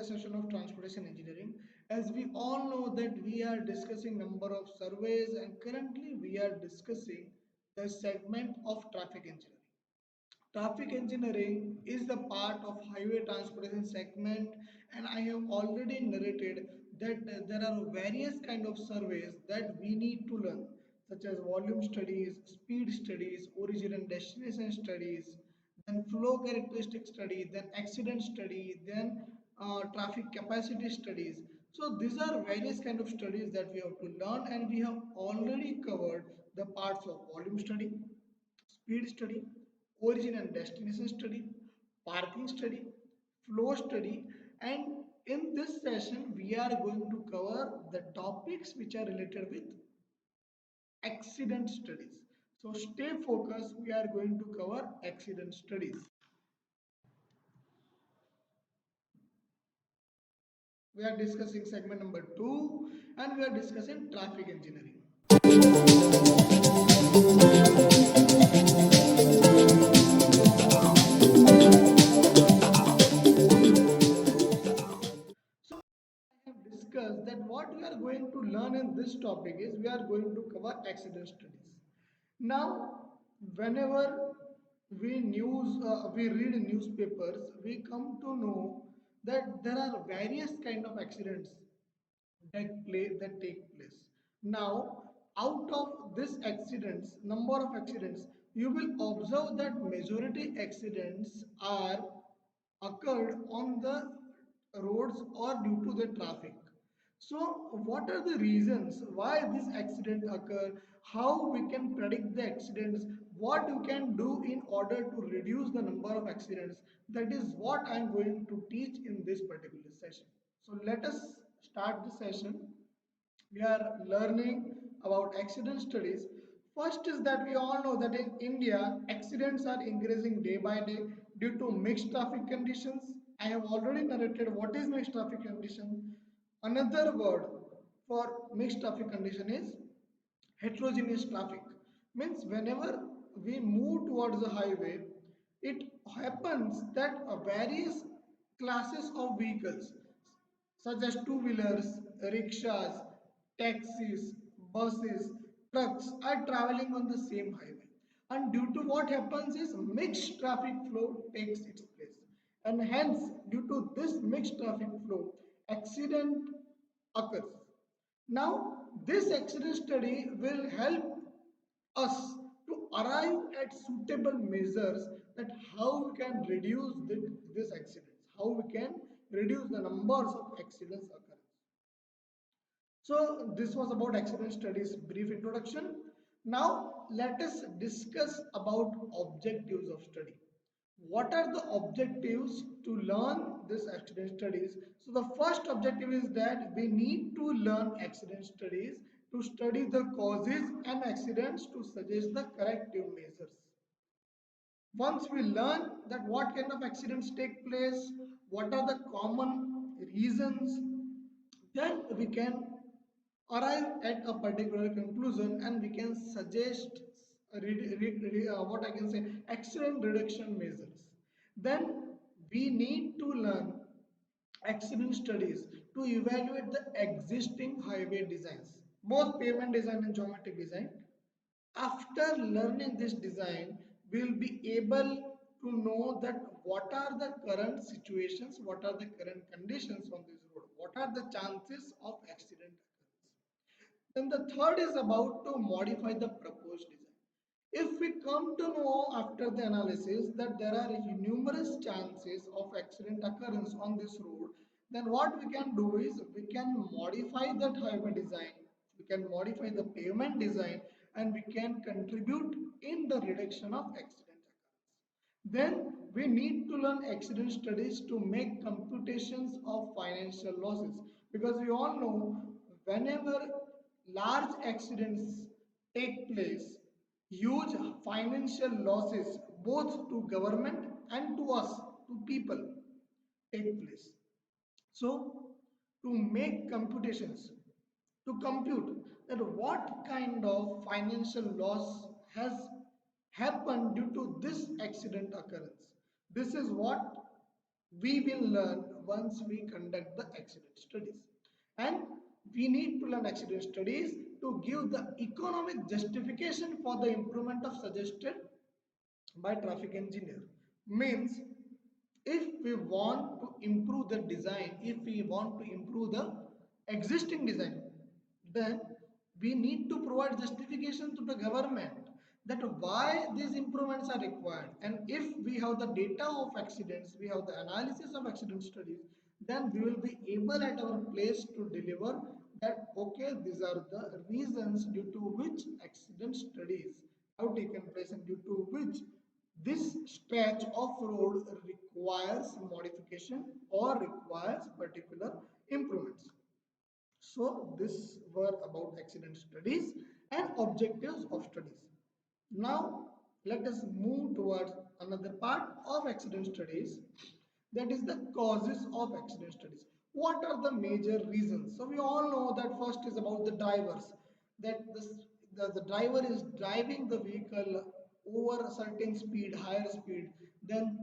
another session of transportation engineering. As we all know that we are discussing number of surveys and currently we are discussing the segment of traffic engineering. Traffic engineering is the part of highway transportation segment, and I have already narrated that there are various kind of surveys that we need to learn, such as volume studies, speed studies, origin and destination studies, then flow characteristic study, then accident study, then traffic capacity studies. So these are various kind of studies that we have to learn, and we have already covered the parts of volume study, speed study, origin and destination study, parking study, flow study, and in this session we are going to cover the topics which are related with accident studies. So stay focused, we are going to cover accident studies. We are discussing segment number 2 and we are discussing traffic engineering. So I have discussed that what we are going to learn in this topic is we are going to cover accident studies. Now, whenever we read newspapers, we come to know that there are various kind of accidents that take place. Now, out of this accidents, number of accidents, you will observe that majority accidents are occurred on the roads or due to the traffic. So, what are the reasons why this accident occur? How we can predict the accidents? What you can do in order to reduce the number of accidents? That is what I am going to teach in this particular session. So, let us start the session. We are learning about accident studies. First is that we all know that in India, accidents are increasing day by day due to mixed traffic conditions. I have already narrated what is mixed traffic condition. Another word for mixed traffic condition is heterogeneous traffic. Means whenever we move towards the highway, it happens that various classes of vehicles such as two-wheelers, rickshaws, taxis, buses, trucks are traveling on the same highway. And due to what happens is mixed traffic flow takes its place. And hence, due to this mixed traffic flow, accident occurs. Now, this accident study will help us to arrive at suitable measures that how we can reduce this accidents, how we can reduce the numbers of accidents occurring. So this was about accident studies brief introduction. Now let us discuss about objectives of study. What are the objectives to learn this accident studies? So the first objective is that we need to learn accident studies to study the causes and accidents to suggest the corrective measures. Once we learn that what kind of accidents take place, what are the common reasons, then we can arrive at a particular conclusion and we can suggest what I can say accident reduction measures. Then we need to learn accident studies to evaluate the existing highway designs, both pavement design and geometric design. After learning this design, we'll be able to know that what are the current situations, what are the current conditions on this road, what are the chances of accident occurrence. Then the third is about to modify the proposed design. If we come to know after the analysis that there are numerous chances of accident occurrence on this road, then what we can do is we can modify that highway design, we can modify the pavement design, and we can contribute in the reduction of accident occurrence. Then we need to learn accident studies to make computations of financial losses, because we all know whenever large accidents take place, huge financial losses both to government and to us, to people, take place. So, to make computations, to compute that what kind of financial loss has happened due to this accident occurrence. This is what we will learn once we conduct the accident studies. And we need to learn accident studies to give the economic justification for the improvement of suggested by traffic engineer. Means if we want to improve the design, if we want to improve the existing design, then we need to provide justification to the government that why these improvements are required. And if we have the data of accidents, we have the analysis of accident studies, then we will be able at our place to deliver that okay, these are the reasons due to which accident studies have taken place and due to which this stretch of road requires modification or requires particular improvements. So this were about accident studies and objectives of studies. Now let us move towards another part of accident studies, that is the causes of accident studies. What are the major reasons? So we all know that first is about the drivers, that the driver is driving the vehicle over a certain speed, higher speed, then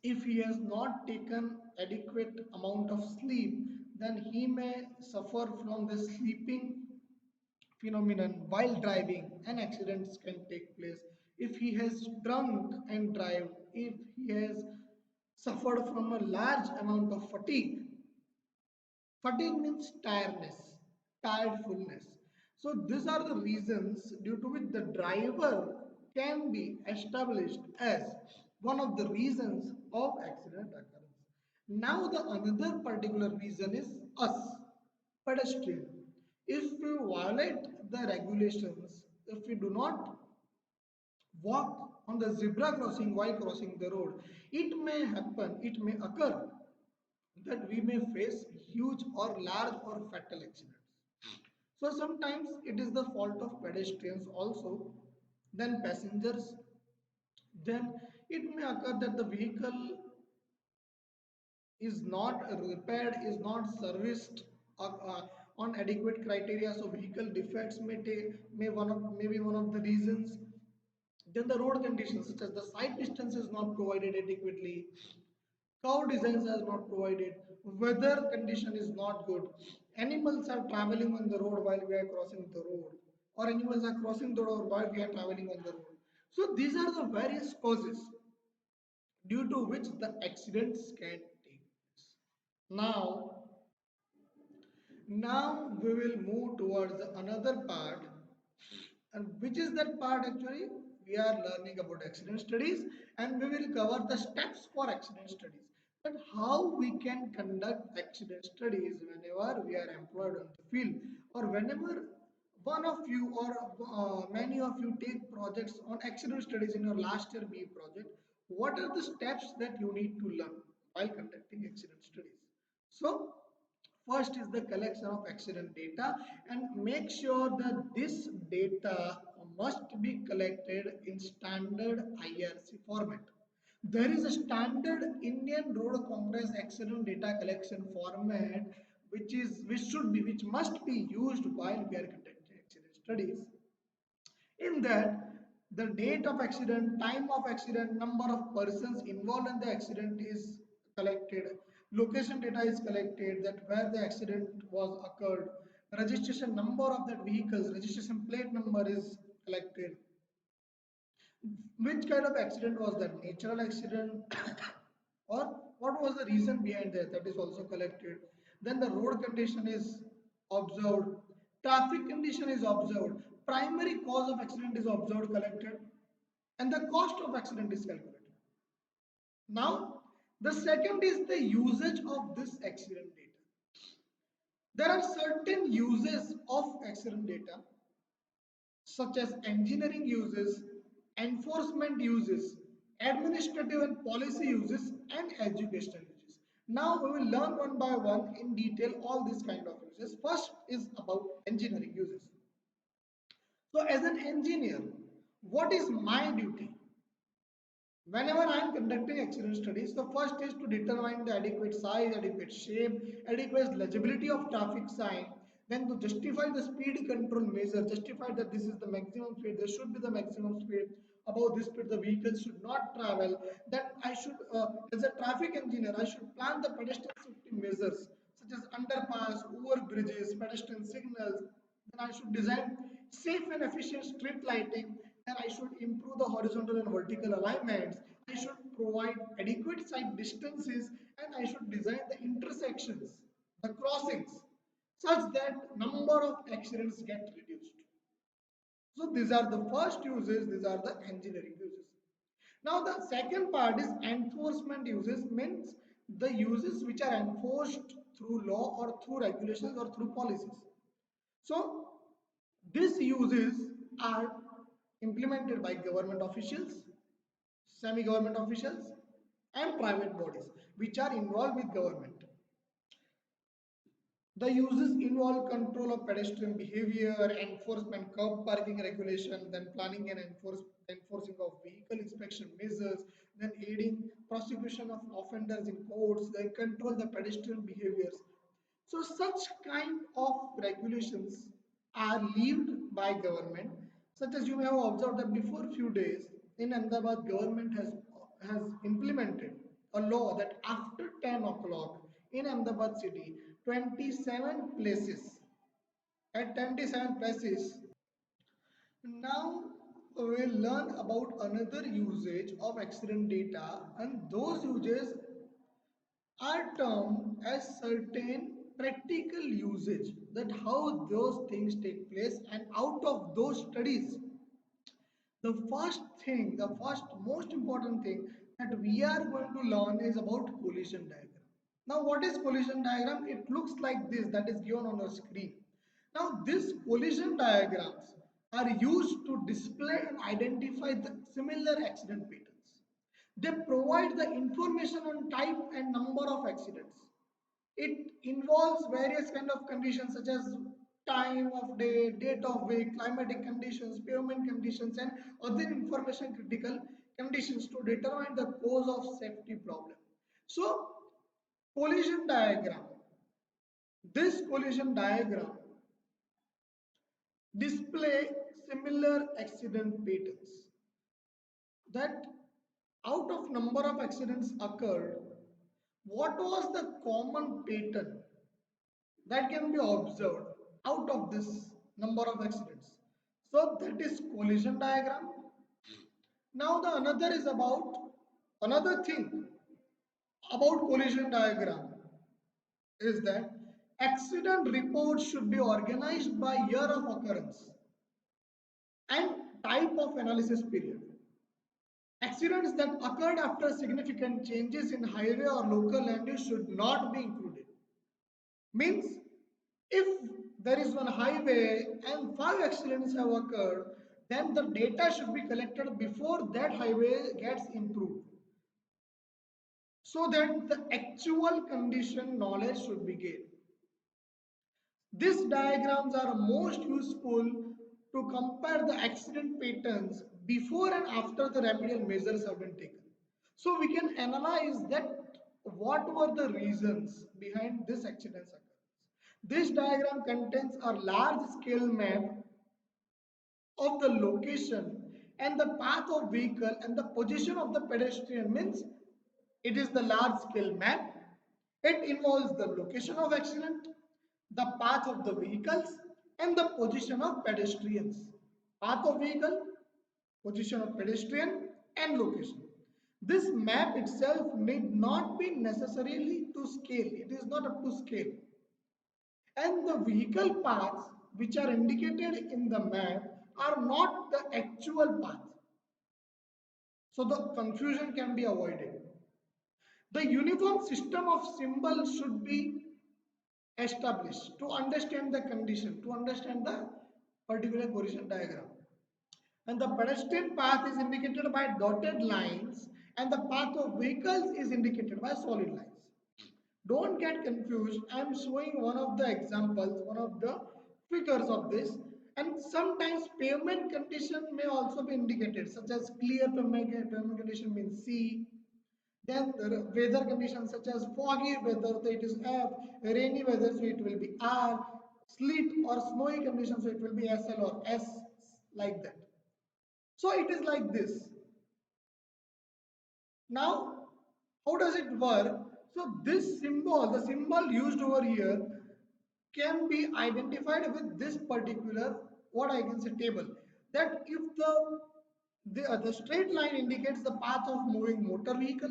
if he has not taken adequate amount of sleep, then he may suffer from the sleeping phenomenon while driving and accidents can take place. If he has drunk and drive, if he has suffered from a large amount of fatigue. Fatigue means tiredness, tiredfulness. So these are the reasons due to which the driver can be established as one of the reasons of accident occurrence. Now the another particular reason is us, pedestrian. If we violate the regulations, if we do not walk on the zebra crossing while crossing the road, it may happen, it may occur that we may face huge or large or fatal accidents. So sometimes it is the fault of pedestrians also, then passengers, then it may occur that the vehicle is not repaired, is not serviced on adequate criteria. So vehicle defects may be one of the reasons. Then the road conditions, such as the side distance is not provided adequately, cow designs are not provided, weather condition is not good, animals are traveling on the road while we are crossing the road, or animals are crossing the road while we are traveling on the road. So these are the various causes due to which the accidents can take place. Now we will move towards another part, and which is that part actually we are learning about accident studies, and we will cover the steps for accident studies, and how we can conduct accident studies whenever we are employed on the field, or whenever one of you or many of you take projects on accident studies in your last year BE project. What are the steps that you need to learn while conducting accident studies? So first is the collection of accident data, and make sure that this data must be collected in standard IRC format. There is a standard Indian Road Congress accident data collection format which must be used while we are conducting accident studies. In that, the date of accident, time of accident, number of persons involved in the accident is collected, location data is collected, that where the accident was occurred, registration number of that vehicles, registration plate number is collected, which kind of accident was that, natural accident or what was the reason behind that, that is also collected. Then the road condition is observed, traffic condition is observed, primary cause of accident is observed, collected, and the cost of accident is calculated. Now the second is the usage of this accident data. There are certain uses of accident data such as engineering uses, enforcement uses, administrative and policy uses, and educational uses. Now we will learn one by one in detail all these kind of uses. First is about engineering uses. So as an engineer, what is my duty? Whenever I am conducting accident studies, the first is to determine the adequate size, adequate shape, adequate legibility of traffic sign, then to justify the speed control measure, justify that this is the maximum speed, this should be the maximum speed, above this speed the vehicle should not travel, that I should, as a traffic engineer, I should plan the pedestrian measures such as underpass, over bridges, pedestrian signals. Then I should design safe and efficient street lighting. Then I should improve the horizontal and vertical alignments. I should provide adequate sight distances, and I should design the intersections, the crossings, such that number of accidents get reduced. So these are the first uses, these are the engineering uses. Now the second part is enforcement uses, means the uses which are enforced through law or through regulations or through policies. So these uses are implemented by government officials, semi-government officials and private bodies which are involved with government. The uses involve control of pedestrian behavior, enforcement curb parking regulation, then planning and enforcing of vehicle inspection measures, then aiding prosecution of offenders in courts, then control the pedestrian behaviors. So such kind of regulations are levied by government, such as you may have observed that before few days in Ahmedabad government has implemented a law that after 10 o'clock in Ahmedabad city 27 places at 27 places. Now we'll learn about another usage of accident data, and those uses are termed as certain practical usage, that how those things take place, and out of those studies the first thing, the first most important thing that we are going to learn is about collision diagram. Now what is collision diagram? It looks like this, that is given on the screen. Now these collision diagrams are used to display and identify the similar accident patterns. They provide the information on type and number of accidents. It involves various kind of conditions such as time of day, date of week, climatic conditions, pavement conditions, and other information critical conditions to determine the cause of safety problem. So, collision diagram. This collision diagram display similar accident patterns, that out of number of accidents occurred, what was the common pattern that can be observed out of this number of accidents. So that is collision diagram. Now the another is about another thing about collision diagram is that accident reports should be organized by year of occurrence and type of analysis period. Accidents that occurred after significant changes in highway or local land use should not be included. Means if there is one highway and 5 accidents have occurred, then the data should be collected before that highway gets improved, so that the actual condition knowledge should be gained. These diagrams are most useful to compare the accident patterns before and after the remedial measures have been taken. So we can analyze that what were the reasons behind this accidents occurrence. This diagram contains a large scale map of the location and the path of vehicle and the position of the pedestrian, means it is the large scale map. It involves the location of accident, the path of the vehicles and the position of pedestrians. Path of vehicle, position of pedestrian and location. This map itself need not be necessarily to scale. It is not up to scale. And the vehicle paths which are indicated in the map are not the actual path. So the confusion can be avoided. The uniform system of symbols should be established to understand the condition, to understand the particular collision diagram. And the pedestrian path is indicated by dotted lines and the path of vehicles is indicated by solid lines. Don't get confused. I am showing one of the examples, one of the figures of this, and sometimes pavement condition may also be indicated, such as clear pavement condition means C. Then the weather conditions such as foggy weather, so it is F, rainy weather, so it will be R, sleet or snowy conditions, so it will be SL or S, like that. So it is like this. Now, how does it work? So this symbol, the symbol used over here, can be identified with this particular, what I can say, table. That if the straight line indicates the path of moving motor vehicle,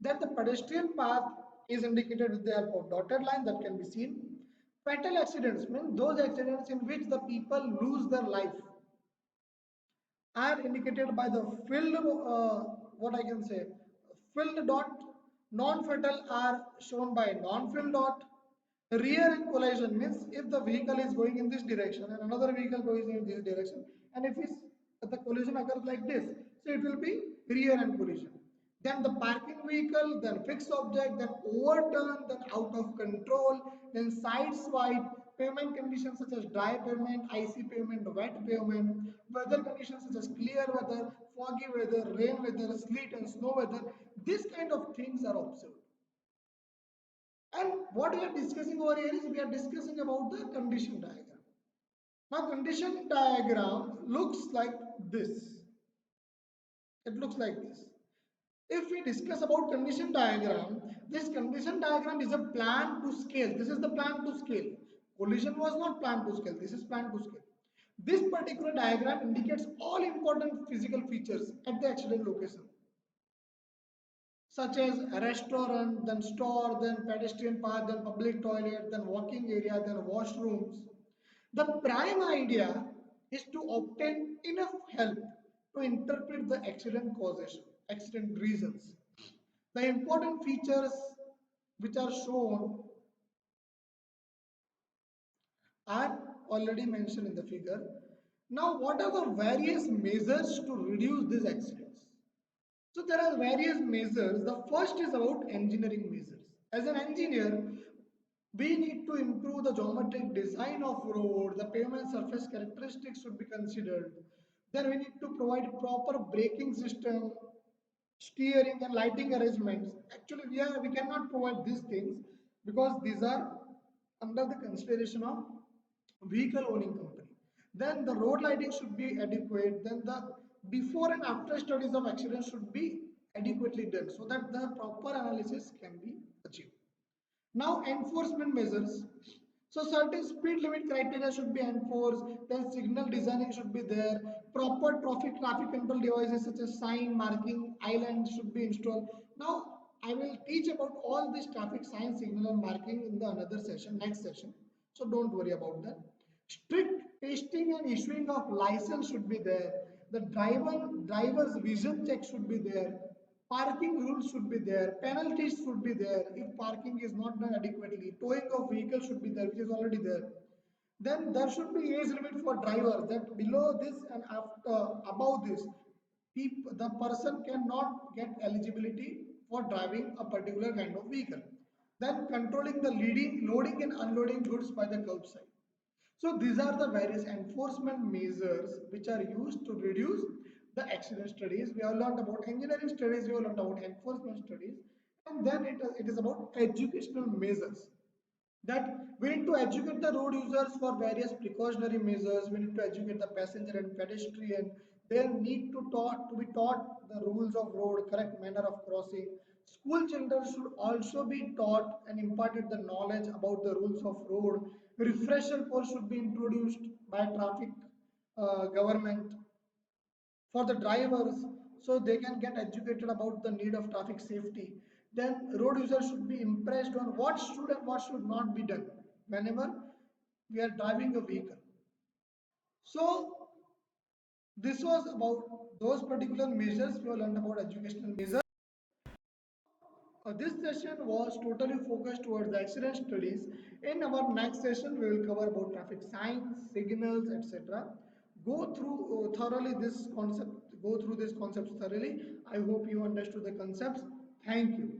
then the pedestrian path is indicated with the help of dotted line that can be seen. Fatal accidents mean those accidents in which the people lose their life are indicated by the filled, what I can say, filled dot. Non-fatal are shown by non-filled dot. Rear end collision means if the vehicle is going in this direction and another vehicle goes in this direction, and if the collision occurs like this, so it will be rear end collision. Then the parking vehicle, then fixed object, then overturn, then out of control, then side swipe, pavement conditions such as dry pavement, icy pavement, wet pavement, weather conditions such as clear weather, foggy weather, rain weather, sleet and snow weather. This kind of things are observed. And what we are discussing over here is we are discussing about the condition diagram. Now condition diagram looks like this. It looks like this. If we discuss about condition diagram, this condition diagram is a plan to scale. This is the plan to scale. Collision was not plan to scale. This is plan to scale. This particular diagram indicates all important physical features at the accident location, such as a restaurant, then store, then pedestrian path, then public toilet, then walking area, then washrooms. The prime idea is to obtain enough help to interpret the accident causation, accident reasons. The important features which are shown are already mentioned in the figure. Now, what are the various measures to reduce these accidents? So there are various measures. The first is about engineering measures. As an engineer, we need to improve the geometric design of road, the pavement surface characteristics should be considered. Then we need to provide proper braking system, steering and lighting arrangements. Actually, we cannot provide these things because these are under the consideration of vehicle owning company. Then the road lighting should be adequate. Then the before and after studies of accidents should be adequately done so that the proper analysis can be achieved. Now enforcement measures. So certain speed limit criteria should be enforced, then signal designing should be there, proper traffic control devices such as sign, marking, island should be installed. Now I will teach about all this traffic sign, signal and marking in the another session, next session. So don't worry about that. Strict testing and issuing of license should be there. The driver's vision check should be there. Parking rules should be there. Penalties should be there if parking is not done adequately. Towing of vehicles should be there, which is already there. Then there should be age limit for drivers. That below this and after above this, the person cannot get eligibility for driving a particular kind of vehicle. Then controlling the loading and unloading goods by the curbside. So these are the various enforcement measures which are used to reduce the accident studies. We have learned about engineering studies, we have learned about enforcement studies, and then it is about educational measures. That we need to educate the road users for various precautionary measures. We need to educate the passenger and pedestrian. They need to be taught the rules of road, correct manner of crossing. School children should also be taught and imparted the knowledge about the rules of road. Refresher course should be introduced by traffic government for the drivers so they can get educated about the need of traffic safety. Then road users should be impressed on what should and what should not be done whenever we are driving a vehicle. So this was about those particular measures. We have learned about educational measures. This session was totally focused towards the accident studies. In our next session, we will cover about traffic signs, signals, etc. Go through thoroughly this concept. Go through this concepts thoroughly. I hope you understood the concepts. Thank you.